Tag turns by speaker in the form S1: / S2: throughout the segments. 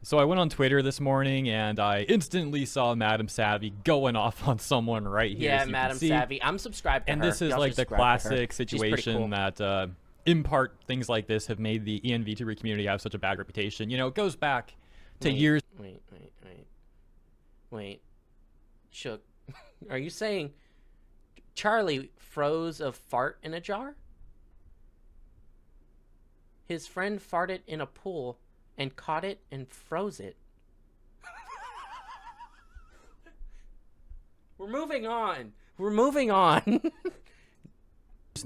S1: So I went on Twitter this morning and I instantly saw Madam Savvy going off on someone right here,
S2: Yeah,
S1: as you can
S2: Madam
S1: see.
S2: Savvy. I'm subscribed to
S1: And
S2: her.
S1: this is
S2: Y'all
S1: like
S2: should
S1: the
S2: subscribe to her.
S1: classic
S2: She's pretty
S1: situation
S2: cool.
S1: that, in part, things like this have made the EN VTuber community have such a bad reputation. You know, it goes back to years.
S2: Wait. Shook. Are you saying Charlie froze a fart in a jar? His friend farted in a pool and caught it and froze it. We're moving on.
S1: And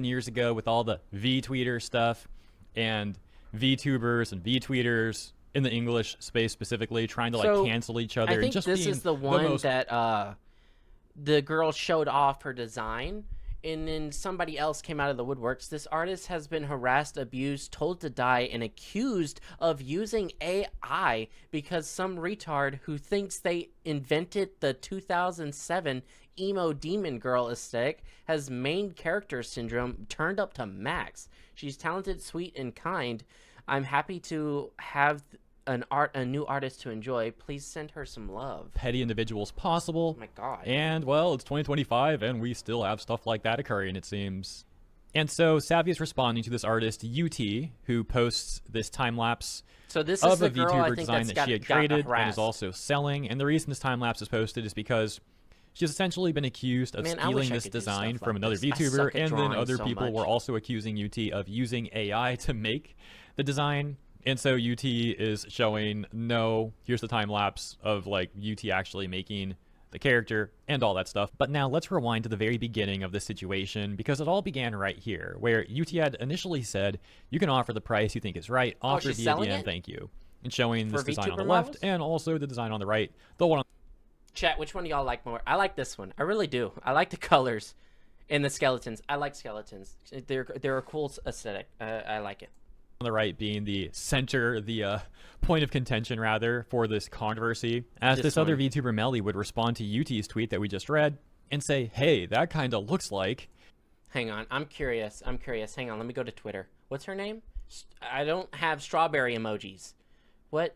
S1: years ago with all the VTweeter stuff and VTubers and VTweeters in the English space specifically trying to like cancel each other.
S2: I think
S1: and just
S2: this
S1: being
S2: is the one
S1: most...
S2: that the girl showed off her design, and then somebody else came out of the woodworks. This artist has been harassed, abused, told to die, and accused of using AI because some retard who thinks they invented the 2007 emo demon girl aesthetic has main character syndrome turned up to max. She's talented, sweet, and kind. I'm happy to have a new artist to enjoy. Please send her some love.
S1: Petty individuals possible.
S2: Oh my god.
S1: And well, it's 2025 and we still have stuff like that occurring, it seems. And so Savvy is responding to this artist UT, who posts this time lapse
S2: So this
S1: of
S2: is
S1: a
S2: the girl I
S1: VTuber
S2: think
S1: design
S2: that's
S1: that she had
S2: got
S1: created and
S2: harassed.
S1: is also selling. And the reason this time lapse is posted is because she's essentially been accused of
S2: Man, I wish
S1: stealing
S2: I
S1: this
S2: could do
S1: design
S2: stuff
S1: from
S2: like
S1: another
S2: this. I
S1: VTuber,
S2: suck at
S1: and then
S2: drawing
S1: other
S2: so
S1: people
S2: much.
S1: were also accusing UT of using AI to make the design. And so UT is showing, no, here's the time lapse of like UT actually making the character and all that stuff. But now let's rewind to the very beginning of this situation, because it all began right here, where UT had initially said, you can offer the price you think is right, offer
S2: she's
S1: via
S2: selling
S1: DM,
S2: it?
S1: thank you. And showing this
S2: For
S1: design on the
S2: VTuber
S1: left
S2: models?
S1: and also the design on the right. The one on
S2: Chat, which one do y'all like more? I like this one. I really do. I like the colors and the skeletons. I like skeletons. They're a cool aesthetic. I like it.
S1: the right being the center, the point of contention, rather, for this controversy, as this other VTuber Melly would respond to UT's tweet that we just read and say, hey, that kind of looks like...
S2: Hang on, I'm curious. Hang on, let me go to Twitter. What's her name? I don't have strawberry emojis. What?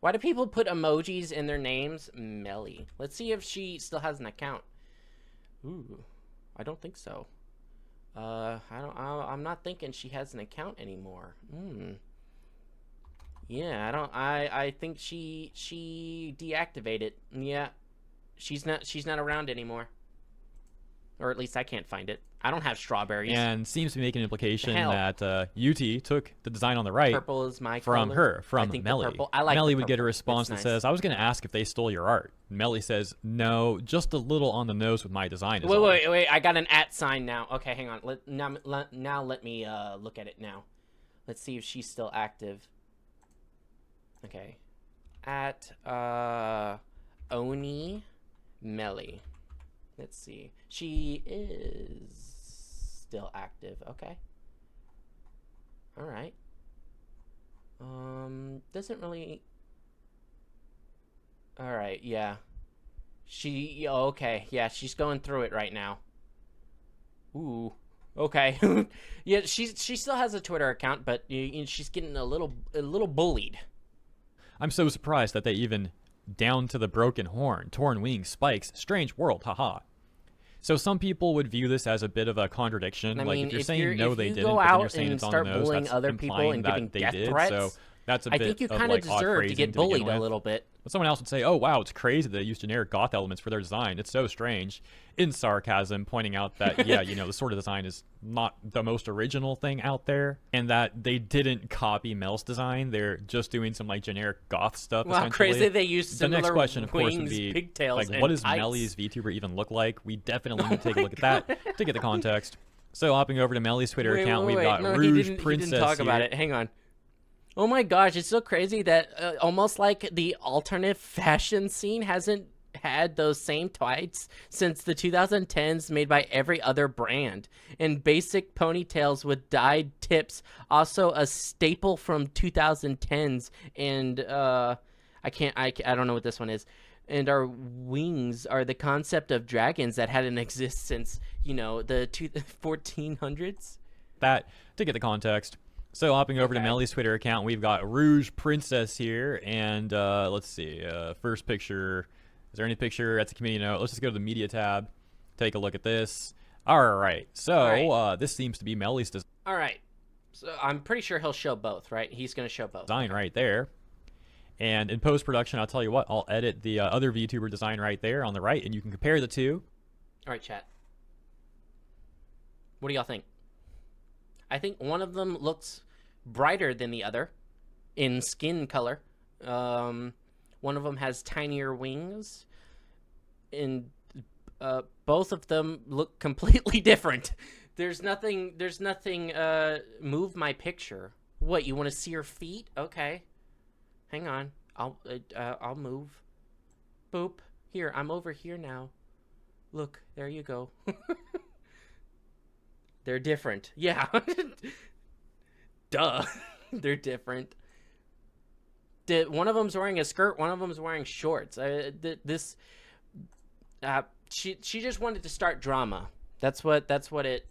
S2: Why do people put emojis in their names? Melly. Let's see if she still has an account. Ooh, I don't think so. I'm not thinking she has an account anymore. Yeah, I think she deactivated. Yeah. She's not around anymore. Or at least I can't find it. I don't have strawberries.
S1: And seems to make an implication that UT took the design on the right
S2: purple is my
S1: from
S2: color.
S1: her, from Melly.
S2: I like
S1: Melly
S2: the
S1: would get a
S2: purple.
S1: response
S2: It's
S1: that
S2: nice.
S1: says, I was going to ask if they stole your art. Melly says, no, just a little on the nose with my design. Is all."
S2: Wait, I got an @ sign now. Okay, hang on. Now let me look at it now. Let's see if she's still active. Okay. Oni Melly. Let's see. She is still active. Okay. All right. Doesn't really. All right. Yeah. Okay. Yeah, she's going through it right now. Ooh. Okay. Yeah, she still has a Twitter account, but she's getting a little bullied.
S1: I'm so surprised that they even down to the broken horn, torn wings, spikes, strange world, haha. So some people would view this as a bit of a contradiction.
S2: I
S1: like
S2: mean,
S1: if you're
S2: if
S1: saying
S2: you're-
S1: no,
S2: if
S1: they
S2: you
S1: didn't,
S2: go
S1: but then you're
S2: out
S1: saying
S2: and
S1: it's on
S2: start
S1: the nose,
S2: bullying
S1: that's
S2: other people
S1: implying
S2: and
S1: that
S2: giving
S1: they
S2: death
S1: did.
S2: threats,
S1: So that's a
S2: I
S1: bit
S2: think you
S1: of
S2: kind
S1: like
S2: of
S1: odd
S2: deserve to
S1: phrasing
S2: get
S1: begin
S2: bullied a
S1: with.
S2: little bit.
S1: But someone else would say, oh, wow, it's crazy they use generic goth elements for their design. It's so strange. In sarcasm, pointing out that, yeah, the sort of design is not the most original thing out there, and that they didn't copy Mel's design. They're just doing some, like, generic goth stuff,
S2: Wow,
S1: essentially.
S2: crazy they use
S1: The
S2: similar
S1: next question, of course, would
S2: wings,
S1: be,
S2: pigtails,
S1: like,
S2: and
S1: what does
S2: tights.
S1: Melly's VTuber even look like? We definitely need to take a look at that to get the context. So, hopping over to Melly's Twitter account, we've got
S2: no,
S1: Rouge
S2: he
S1: Princess
S2: didn't talk about
S1: here.
S2: it. Hang on. Oh my gosh, it's so crazy that almost like the alternative fashion scene hasn't had those same tights since the 2010s made by every other brand. And basic ponytails with dyed tips, also a staple from 2010s. And I don't know what this one is. And our wings are the concept of dragons that hadn't existed since, the 1400s.
S1: That to get the context. So hopping over to
S2: Okay.
S1: Melly's Twitter account, we've got Rouge Princess here, and let's see, first picture. Is there any picture? That's a community note. Let's just go to the media tab, take a look at this. All right, so
S2: All
S1: this seems to be Melly's
S2: All right. So I'm pretty sure he'll show both, right? He's going to show both.
S1: design right there. And in post-production, I'll tell you what, I'll edit the other VTuber design right there on the right, and you can compare the two.
S2: All right, chat. What do y'all think? I think one of them looks brighter than the other in skin color. One of them has tinier wings, and both of them look completely different. There's nothing. Move my picture. What, you want to see her feet? Okay. Hang on. I'll move. Boop. Here, I'm over here now. Look, there you go. They're different. Yeah. Duh. They're different. One of them's wearing a skirt, one of them's wearing shorts. She just wanted to start drama. That's what it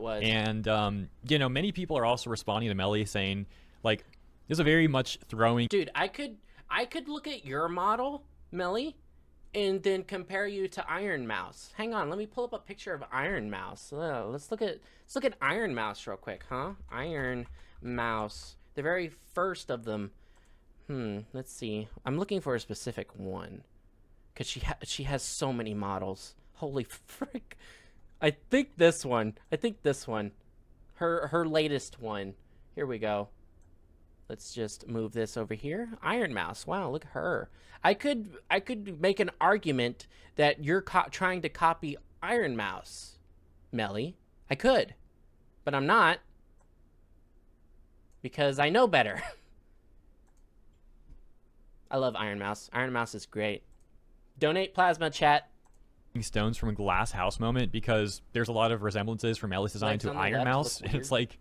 S2: was.
S1: And you know, many people are also responding to Melly saying, like, there's a very much throwing.
S2: Dude, I could look at your model, Melly, and then compare you to Iron Mouse. Hang on, let me pull up a picture of Iron Mouse. Let's look at Iron Mouse real quick, huh? Iron Mouse, the very first of them. Let's see. I'm looking for a specific one, cause she has so many models. Holy frick! I think this one. Her latest one. Here we go. Let's just move this over here. Iron Mouse. Wow, look at her. I could make an argument that you're trying to copy Iron Mouse, Melly. I could, but I'm not, because I know better. I love Iron Mouse. Iron Mouse is great. Donate plasma, chat.
S1: Stones from a Glass House moment, because there's a lot of resemblances from Melly's design
S2: Legs
S1: to
S2: on the
S1: Iron
S2: left
S1: Mouse,
S2: look
S1: and it's
S2: weird.
S1: like,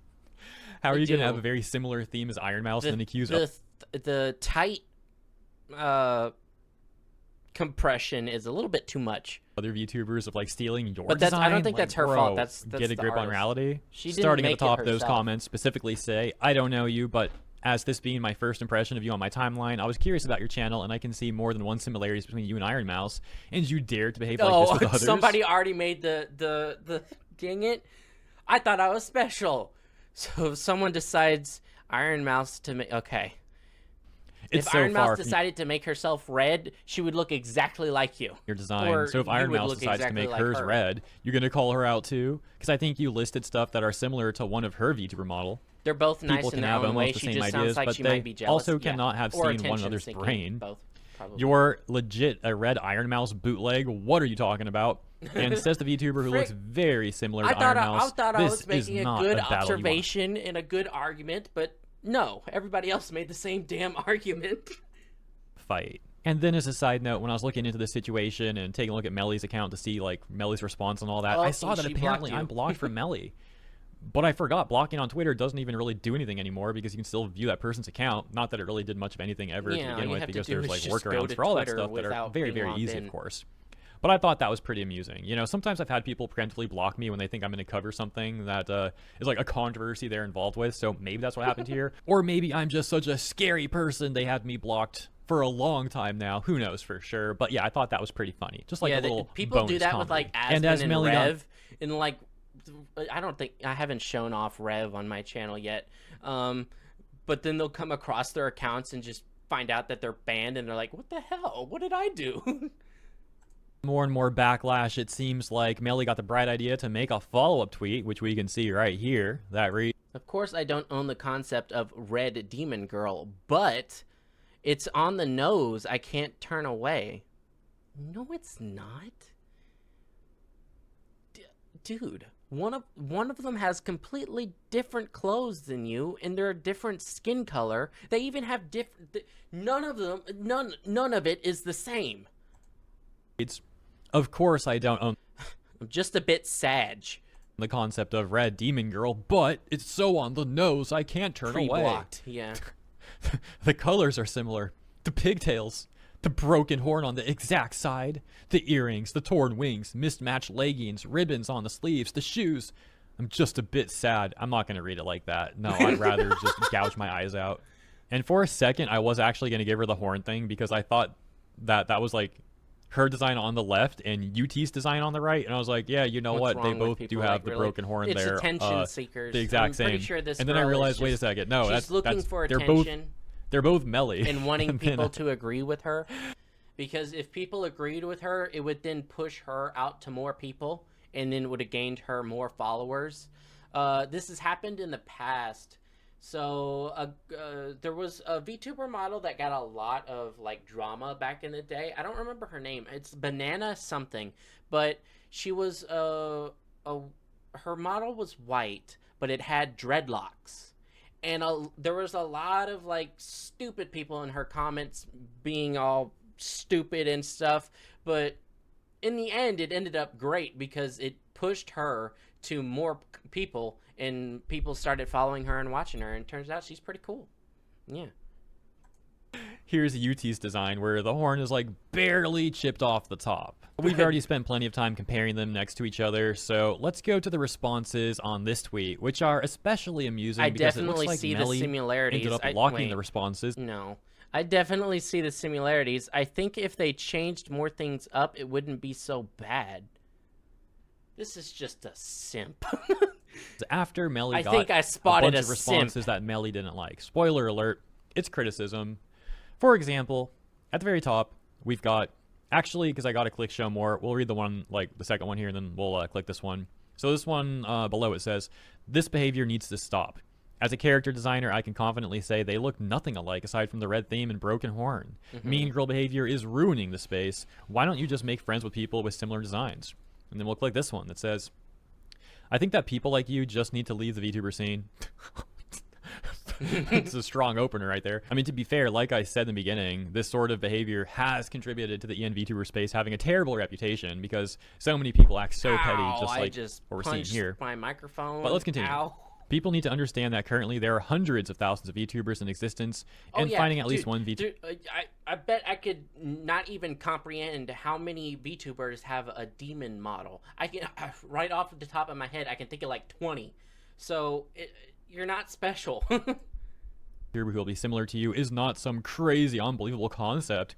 S1: how are
S2: They
S1: you going to
S2: do.
S1: have a very similar theme as Iron Mouse and then accuse
S2: The tight compression is a little bit too much.
S1: other VTubers of like stealing your
S2: But
S1: design?
S2: I don't think
S1: Like,
S2: that's her
S1: bro,
S2: fault. That's
S1: get a
S2: the
S1: grip on
S2: artist.
S1: reality.
S2: She didn't
S1: Starting at
S2: make
S1: the
S2: it
S1: top of those
S2: herself.
S1: comments specifically say, I don't know you, but as this being my first impression of you on my timeline, I was curious about your channel, and I can see more than one similarities between you and Iron Mouse, and you dared to behave like this with others.
S2: Somebody already made the dang it. I thought I was special. So if someone decides Iron Mouse to make, okay.
S1: It's
S2: If
S1: so
S2: Iron
S1: far
S2: Mouse
S1: from
S2: decided to make herself red, she would look exactly like you.
S1: your design.
S2: Or
S1: So if
S2: you
S1: Iron
S2: would
S1: Mouse
S2: look
S1: decides
S2: exactly
S1: to make
S2: like
S1: hers
S2: her.
S1: red, you're going to call her out too? Because I think you listed stuff that are similar to one of her VTuber model.
S2: They're both nice
S1: People
S2: in
S1: can
S2: their
S1: have
S2: own way.
S1: almost the
S2: She
S1: same
S2: just
S1: ideas,
S2: sounds like
S1: but
S2: she
S1: they
S2: might be jealous.
S1: also
S2: Yeah.
S1: cannot have
S2: Or
S1: seen one
S2: attention
S1: another's
S2: seeking.
S1: brain.
S2: Both, probably.
S1: You're legit a red Iron Mouse bootleg. What are you talking about? And says the VTuber who
S2: Frick.
S1: looks very similar
S2: I
S1: to Iron
S2: I
S1: Mouse.
S2: thought I
S1: This
S2: was
S1: is
S2: making a
S1: not
S2: good
S1: battle you want.
S2: observation and a good argument, but no, everybody else made the same damn argument.
S1: Fight. And then as a side note, when I was looking into the situation and taking a look at Melly's account to see like Melly's response and all that,
S2: Oh,
S1: I saw that
S2: she
S1: apparently
S2: blocked you.
S1: I'm blocked from Melly. But I forgot blocking on Twitter doesn't even really do anything anymore, because you can still view that person's account. Not that it really did much of anything ever
S2: Yeah,
S1: to
S2: all
S1: begin
S2: you
S1: with,
S2: have to
S1: because
S2: do
S1: there's
S2: is
S1: like
S2: just go
S1: workarounds
S2: to
S1: for all that
S2: Twitter
S1: stuff that are
S2: without
S1: very,
S2: being
S1: very
S2: logged
S1: easy,
S2: in.
S1: of course. But I thought that was pretty amusing. You know, sometimes I've had people preemptively block me when they think I'm going to cover something that is like a controversy they're involved with. So maybe that's what happened here. Or maybe I'm just such a scary person they had me blocked for a long time now. Who knows for sure. But yeah, I thought that was pretty funny. Just like
S2: yeah,
S1: a little
S2: people do
S1: bonus
S2: that
S1: comedy.
S2: with like
S1: And
S2: Aspen
S1: as
S2: and
S1: Melly got-
S2: Rev, and like I haven't shown off Rev on my channel yet. But then they'll come across their accounts and just find out that they're banned, and they're like, "What the hell? What did I do?"
S1: more and more backlash, it seems like Melly got the bright idea to make a follow-up tweet, which we can see right here, that reads,
S2: Of course, I don't own the concept of Red Demon Girl, but it's on the nose. I can't turn away. No, it's not. Dude, one of them has completely different clothes than you, and they're a different skin color. They even have different. None of it is the same.
S1: of course I don't own
S2: I'm just a bit sag.
S1: the concept of Red Demon Girl, but it's so on the nose I can't turn away.
S2: Pre-blocked, yeah.
S1: The colors are similar. The pigtails, the broken horn on the exact side, the earrings, the torn wings, mismatched leggings, ribbons on the sleeves, the shoes. I'm just a bit sad. I'm not going to read it like that. No, I'd rather just gouge my eyes out. And for a second, I was actually going to give her the horn thing because I thought that that was like her design on the left and UT's design on the right. And I was like, yeah, you know
S2: What's
S1: what? They
S2: wrong with
S1: both do
S2: people,
S1: have
S2: like,
S1: the
S2: really?
S1: broken horn
S2: It's
S1: there.
S2: attention seekers.
S1: The exact
S2: I'm
S1: same.
S2: pretty sure this
S1: and then I
S2: girl is
S1: realized, wait a
S2: just-
S1: second. No,
S2: she's looking
S1: that's,
S2: for
S1: they're both
S2: attention
S1: they're both Melly.
S2: and wanting
S1: And then,
S2: people to agree with her. Because if people agreed with her, it would then push her out to more people, and then would have gained her more followers. This has happened in the past. So there was a VTuber model that got a lot of like drama back in the day. I don't remember her name. It's Banana something, but she was her model was white, but it had dreadlocks. And there was a lot of like stupid people in her comments being all stupid and stuff, but in the end it ended up great because it pushed her to more people, and people started following her and watching her, and turns out she's pretty cool. Yeah.
S1: here's UT's design where the horn is like barely chipped off the top. We've already spent plenty of time comparing them next to each other, so let's go to the responses on this tweet, which are especially amusing
S2: I
S1: because it
S2: definitely
S1: looks like
S2: see
S1: Melly
S2: the similarities.
S1: ended up
S2: I-
S1: locking
S2: wait.
S1: the responses.
S2: No. I definitely see the similarities. I think if they changed more things up, it wouldn't be so bad. This is just a simp.
S1: After Melly
S2: I
S1: got
S2: think I spotted
S1: a bunch
S2: a
S1: of responses that Melly didn't like. Spoiler alert, it's criticism. For example, at the very top, we've got, actually, because I got to click show more, we'll read the one, like the second one here, and then we'll click this one. So this one below it says, this behavior needs to stop. As a character designer, I can confidently say they look nothing alike aside from the red theme and broken horn. Mean girl behavior is ruining the space. Why don't you just make friends with people with similar designs? And then we'll click this one that says, I think that people like you just need to leave the VTuber scene. It's a strong opener right there. I mean, to be fair, like I said in the beginning, this sort of behavior has contributed to the EN VTuber space having a terrible reputation because so many people act so petty, just
S2: I
S1: like
S2: just
S1: what we're seeing
S2: punched
S1: here.
S2: my microphone.
S1: But let's continue.
S2: Ow.
S1: People need to understand that currently there are hundreds of thousands of VTubers in existence, and
S2: yeah,
S1: finding at least
S2: dude,
S1: one VTuber.
S2: Dude, I bet I could not even comprehend how many VTubers have a demon model. I can right off the top of my head, I can think of like 20. So you're not special.
S1: Who will be similar to you is not some crazy, unbelievable concept.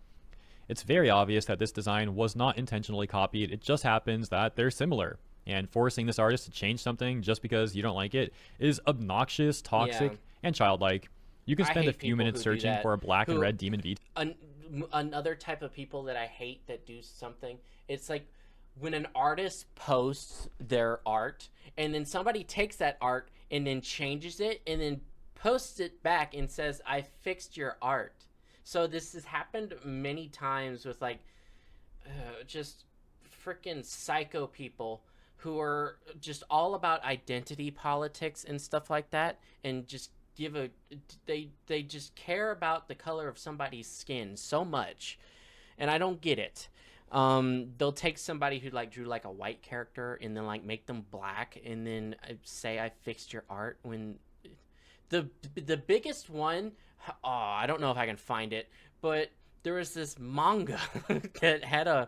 S1: It's very obvious that this design was not intentionally copied. It just happens that they're similar. And forcing this artist to change something just because you don't like it is obnoxious, toxic,
S2: Yeah.
S1: and childlike. You can
S2: I
S1: spend a
S2: hate
S1: few
S2: people
S1: minutes
S2: who do
S1: searching
S2: that,
S1: for a black and
S2: who-
S1: red demon VTuber.
S2: Another type of people that I hate that do something, it's like when an artist posts their art and then somebody takes that art and then changes it and then posts it back and says, I fixed your art. So this has happened many times with like just freaking psycho people who are just all about identity politics and stuff like that, and just they just care about the color of somebody's skin so much, and I don't get it. They'll take somebody who like drew like a white character and then like make them black and then say I fixed your art, when the biggest one, oh, I don't know if I can find it, but there was this manga that had a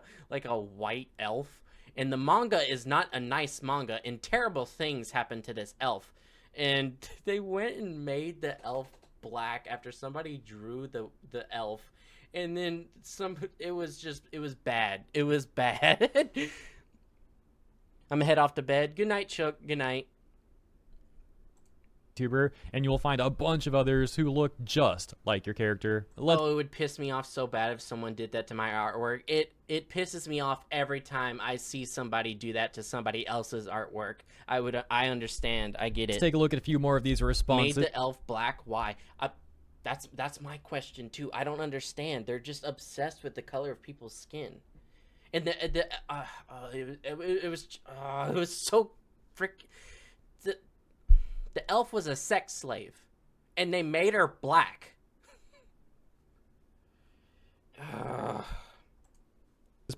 S2: white elf, and the manga is not a nice manga, and terrible things happened to this elf. And they went and made the elf black after somebody drew the elf. And then it was bad. It was bad. I'm gonna head off to bed. Good night, Chuck. Good night.
S1: And you will find a bunch of others who look just like your character.
S2: Oh, it would piss me off so bad if someone did that to my artwork. It pisses me off every time I see somebody do that to somebody else's artwork. I understand. I get
S1: Let's
S2: it.
S1: take a look at a few more of these
S2: Made
S1: responses.
S2: the elf black. Why? That's my question too. I don't understand. They're just obsessed with the color of people's skin, and it was so frick. The elf was a sex slave, and they made her black.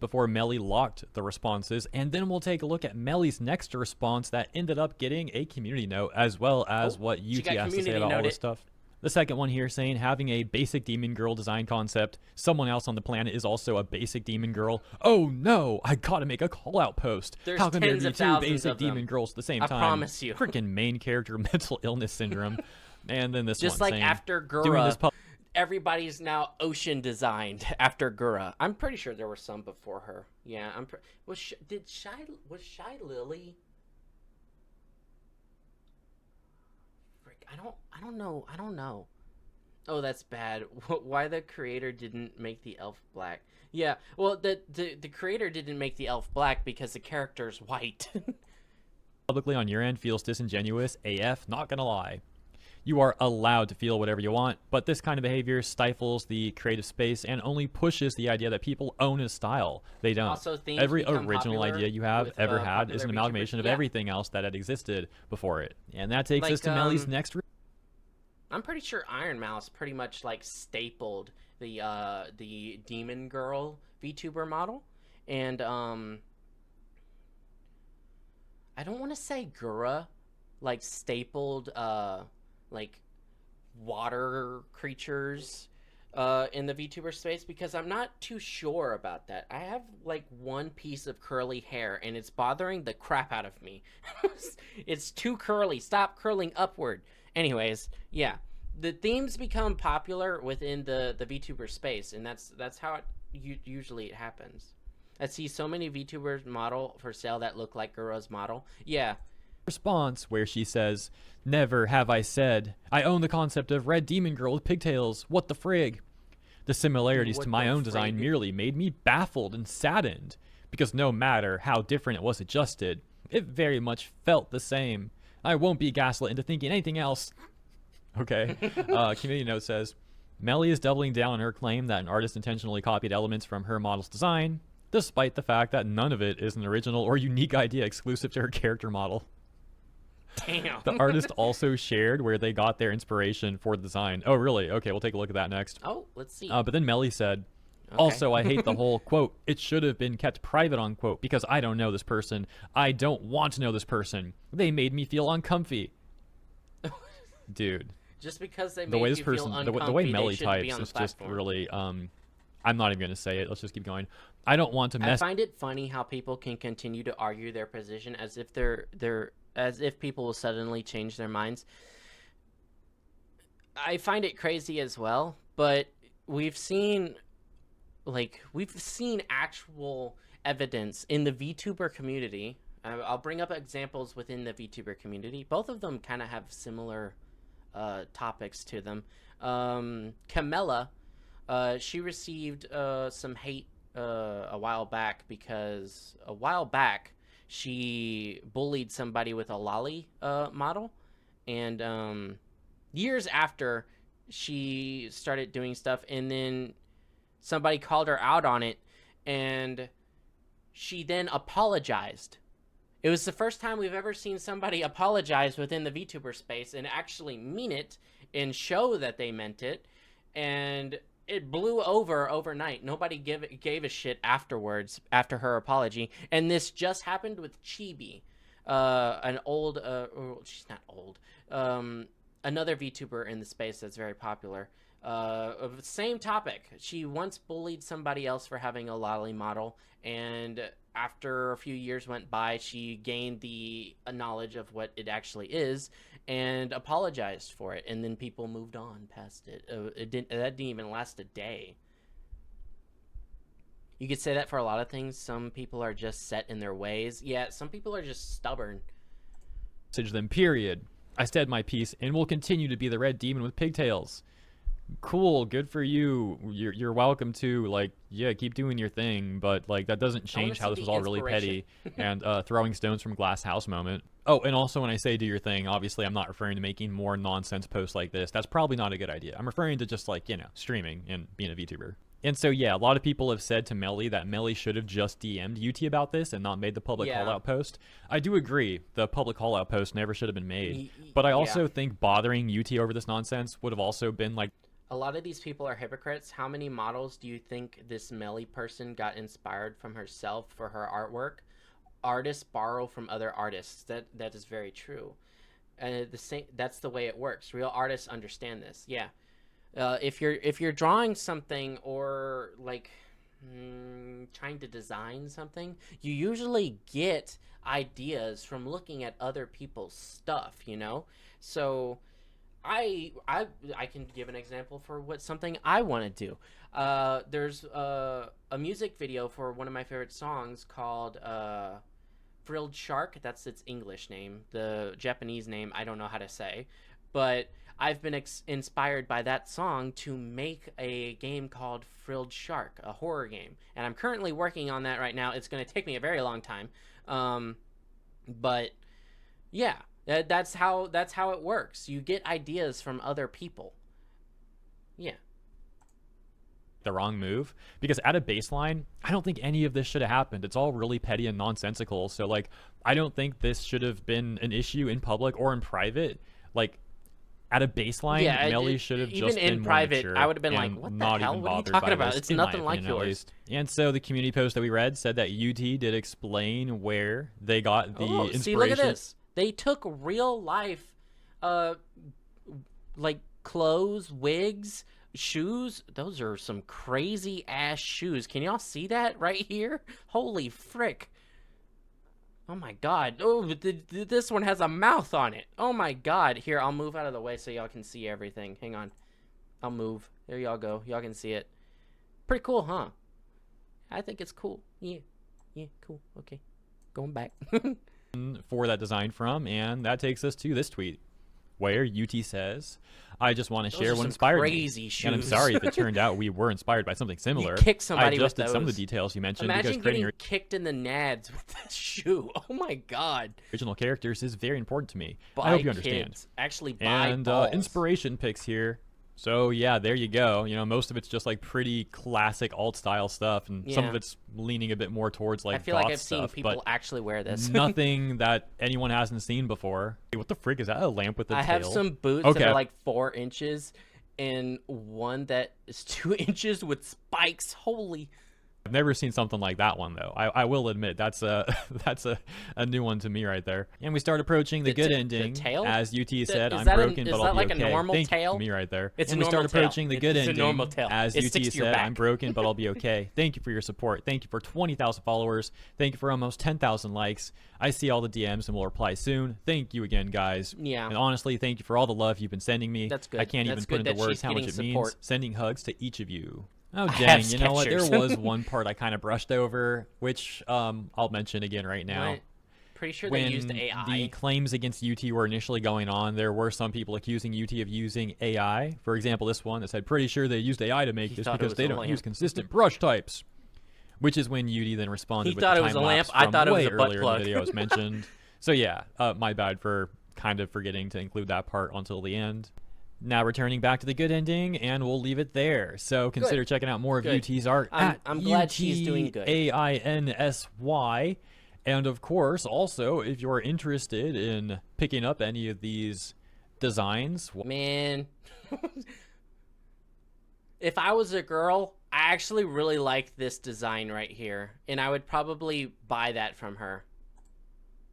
S1: Before Melly locked the responses, and then we'll take a look at Melly's next response that ended up getting a community note, as well as what
S2: she
S1: UT
S2: got
S1: has to say
S2: community
S1: about all
S2: noted.
S1: this stuff. The second one here saying having a basic demon girl design concept, someone else on the planet is also a basic demon girl. Oh no, I gotta make a call out post.
S2: There's
S1: How can there
S2: tens
S1: be
S2: of
S1: two
S2: thousands
S1: basic
S2: of them.
S1: demon girls at the same
S2: I
S1: time?
S2: promise you.
S1: Freaking main character mental illness syndrome. And then this
S2: Just
S1: one
S2: like
S1: saying,
S2: after
S1: doing this
S2: Gura, everybody's now ocean designed after Gura. I'm pretty sure there were some before her. Yeah, was Shy Lily? Frick, I don't know. Oh, that's bad. Why the creator didn't make the elf black? Yeah, well, the creator didn't make the elf black because the character's white.
S1: publicly on your end feels disingenuous AF, not gonna lie. You are allowed to feel whatever you want, but this kind of behavior stifles the creative space and only pushes the idea that people own a style. They don't.
S2: Also, themes
S1: Every
S2: become
S1: original
S2: popular
S1: idea you have
S2: with,
S1: ever had
S2: popular
S1: is an
S2: VTubers.
S1: amalgamation of
S2: Yeah.
S1: everything else that had existed before it. And that takes us
S2: Like,
S1: to Melly's next
S2: I'm pretty sure Iron Mouse pretty much like stapled the Demon Girl VTuber model, and I don't want to say Gura like stapled like water creatures in the VTuber space, because I'm not too sure about that. I have like one piece of curly hair and it's bothering the crap out of me. It's too curly. Stop curling upward. Anyways, yeah, the themes become popular within the VTuber space, and that's how it usually happens. I see so many VTubers model for sale that look like Gura's model. Yeah,
S1: response where she says, "Never have I said I own the concept of red demon girl with pigtails. What the frig?" The similarities
S2: What
S1: to my
S2: the
S1: own design
S2: frig?
S1: merely made me baffled and saddened, because no matter how different it was adjusted, it very much felt the same. I won't be gaslit into thinking anything else. Okay. Community note says, Melly is doubling down on her claim that an artist intentionally copied elements from her model's design, despite the fact that none of it is an original or unique idea exclusive to her character model.
S2: damn.
S1: The artist also shared where they got their inspiration for the design. Oh, really? Okay, we'll take a look at that next.
S2: Oh, let's see.
S1: But then Melly said,
S2: Okay.
S1: also, I hate the whole, quote, it should have been kept private, unquote, because I don't know this person. I don't want to know this person. They made me feel uncomfy. Dude,
S2: Just because they made
S1: the way this
S2: you
S1: person,
S2: feel
S1: the
S2: uncomfy,
S1: way
S2: they
S1: Melly
S2: shouldn't be
S1: types
S2: on the
S1: is just
S2: platform.
S1: really, I'm not even going to say it. Let's just keep going. I don't want to
S2: I
S1: mess.
S2: find it funny how people can continue to argue their position as if as if people will suddenly change their minds. I find it crazy as well, but we've seen actual evidence in the VTuber community. I'll bring up examples within the VTuber community. Both of them kind of have similar topics to them. Camilla, she received some hate a while back because a while back she bullied somebody with a lolly model, and years after she started doing stuff, and then somebody called her out on it, and she then apologized. It was the first time we've ever seen somebody apologize within the VTuber space and actually mean it and show that they meant it, and it blew over overnight. Nobody gave a shit afterwards after her apology, and this just happened with Chibi, an old she's not old, another VTuber in the space that's very popular. Of the same topic. She once bullied somebody else for having a lolly model, and after a few years went by, she gained the knowledge of what it actually is and apologized for it, and then people moved on past it. That didn't even last a day. You could say that for a lot of things. Some people are just set in their ways. Yeah, some people are just stubborn.
S1: Message them, period. I said my piece and will continue to be the red demon with pigtails. Cool, good for you. You're welcome to, like, yeah, keep doing your thing, but like that doesn't change how
S2: see
S1: this was
S2: the
S1: all really petty and throwing stones from glass house moment. Oh, and also when I say do your thing, obviously I'm not referring to making more nonsense posts like this. That's probably not a good idea. I'm referring to just like, streaming and being a VTuber. And so yeah, a lot of people have said to Melly that Melly should have just DM'd UT about this and not made the public
S2: Yeah.
S1: call out post. I do agree, the public call out post never should have been made.
S2: Y-
S1: But I
S2: yeah.
S1: also think bothering UT over this nonsense would have also been like
S2: A lot of these people are hypocrites. How many models do you think this Melly person got inspired from herself for her artwork? Artists borrow from other artists. That is very true. the same. That's the way it works. Real artists understand this. Yeah. If you're drawing something or like trying to design something, you usually get ideas from looking at other people's stuff. So I can give an example for what something I want to do. There's a music video for one of my favorite songs called Frilled Shark. That's its English name. The Japanese name I don't know how to say, but I've been inspired by that song to make a game called Frilled Shark, a horror game, and I'm currently working on that right now. It's going to take me a very long time, but yeah, that's how it works. You get ideas from other people. Yeah.
S1: The wrong move, because at a baseline, I don't think any of this should have happened. It's all really petty and nonsensical. So like, I don't think this should have been an issue in public or in private. Like, at a baseline, Melly should have just been
S2: even in private.
S1: more mature
S2: I would have been like,
S1: and
S2: "What the
S1: not
S2: hell?
S1: even
S2: What are you
S1: bothered
S2: talking
S1: by
S2: about?
S1: this,
S2: It's
S1: in my
S2: nothing like
S1: opinion, at
S2: yours."
S1: least. And so the community post that we read said that UT did explain where they got the inspiration.
S2: See, look at this. They took real life, like clothes, wigs, shoes. Those are some crazy ass shoes. Can y'all see that right here? Holy frick. Oh my god. Oh, this one has a mouth on it. Oh my god. Here, I'll move out of the way so y'all can see everything. Hang on. I'll move. There y'all go. Y'all can see it. Pretty cool, huh? I think it's cool. Yeah. Yeah, cool. Okay. Going back.
S1: For that design from, and that takes us to this tweet, where UT says, "I just want to share what inspired
S2: crazy
S1: me,
S2: shoes.
S1: and I'm sorry if it turned out we were inspired by something similar.
S2: You kicked somebody
S1: I adjusted
S2: with
S1: some of the
S2: those.
S1: details you mentioned
S2: Imagine
S1: because creating
S2: getting kicked in the nads with this shoe. Oh my god.
S1: original characters is very important to me.
S2: By
S1: I hope you understand."
S2: kids. Actually, by
S1: And
S2: balls.
S1: inspiration picks here. So yeah, there you go. Most of it's just like pretty classic alt style stuff, and some
S2: Yeah.
S1: of it's leaning a bit more towards like
S2: I feel
S1: goth
S2: like I've seen
S1: stuff,
S2: people
S1: but
S2: actually wear this.
S1: nothing that anyone hasn't seen before. Hey, what the frick is that? A lamp with a
S2: I
S1: tail?
S2: have some boots
S1: Okay.
S2: that are like 4 inches and one that is 2 inches with spikes. Holy.
S1: I've never seen something like that one though. I will admit that's a that's a new one to me right there. And we start approaching the good ending.
S2: tail?
S1: As UT said,
S2: is
S1: I'm
S2: that
S1: broken,
S2: is
S1: but
S2: that
S1: I'll be
S2: like
S1: okay.
S2: a normal
S1: Thank
S2: tail?
S1: you to me right there.
S2: It's
S1: and
S2: a
S1: we
S2: normal
S1: start
S2: tail.
S1: approaching the good
S2: It's a
S1: ending.
S2: normal tail.
S1: As
S2: It
S1: UT
S2: sticks to your
S1: said,
S2: back.
S1: I'm broken, but I'll be okay. Thank you for your support. Thank you for 20,000 followers. Thank you for almost 10,000 likes. I see all the DMs and will reply soon. Thank you again, guys.
S2: Yeah.
S1: And honestly, thank you for all the love you've been sending me.
S2: That's good.
S1: I can't
S2: That's
S1: even put
S2: good
S1: into
S2: that
S1: words
S2: she's
S1: how much
S2: getting
S1: it
S2: support.
S1: means. Sending hugs to each of you. Oh
S2: I
S1: dang!
S2: have
S1: You know what? There
S2: Skechers.
S1: was one part I kind of brushed over, which I'll mention again right now.
S2: What? Pretty sure
S1: When
S2: they used AI.
S1: the claims against UT were initially going on, there were some people accusing UT of using AI. For example, this one that said, "Pretty sure they used AI to make
S2: He
S1: this
S2: thought it
S1: because
S2: was
S1: they
S2: a
S1: don't
S2: lamp."
S1: use consistent brush types." Which is when UT then responded
S2: He
S1: with
S2: thought
S1: the
S2: it was a
S1: time
S2: lamp.
S1: lapse
S2: I
S1: from
S2: thought it was
S1: way
S2: a butt
S1: earlier
S2: plug.
S1: in the video as mentioned. So yeah, my bad for kind of forgetting to include that part until the end. Now returning back to the good ending, and we'll leave it there. So consider checking out more of
S2: Good.
S1: UT's art at
S2: I'm glad she's doing good.
S1: UTAINSY. And of course, also, if you're interested in picking up any of these designs,
S2: Man. If I was a girl, I actually really like this design right here. And I would probably buy that from her.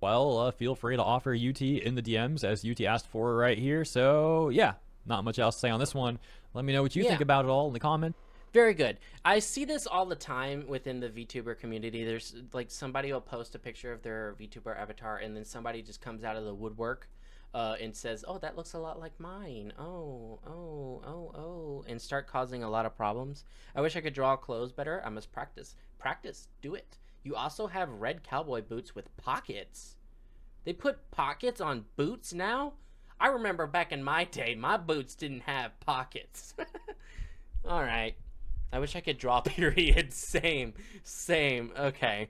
S1: well, feel free to offer UT in the DMs as UT asked for right here. So yeah, not much else to say on this one. Let me know what you think
S2: Yeah.
S1: about it all in the comments.
S2: Very good. I see this all the time within the VTuber community. There's like somebody will post a picture of their VTuber avatar and then somebody just comes out of the woodwork and says, "Oh, that looks a lot like mine. Oh," and start causing a lot of problems. I wish I could draw clothes better. I must practice. Practice. Do it. You also have red cowboy boots with pockets. They put pockets on boots now? I remember back in my day, my boots didn't have pockets. All right. I wish I could draw period. Same. Okay.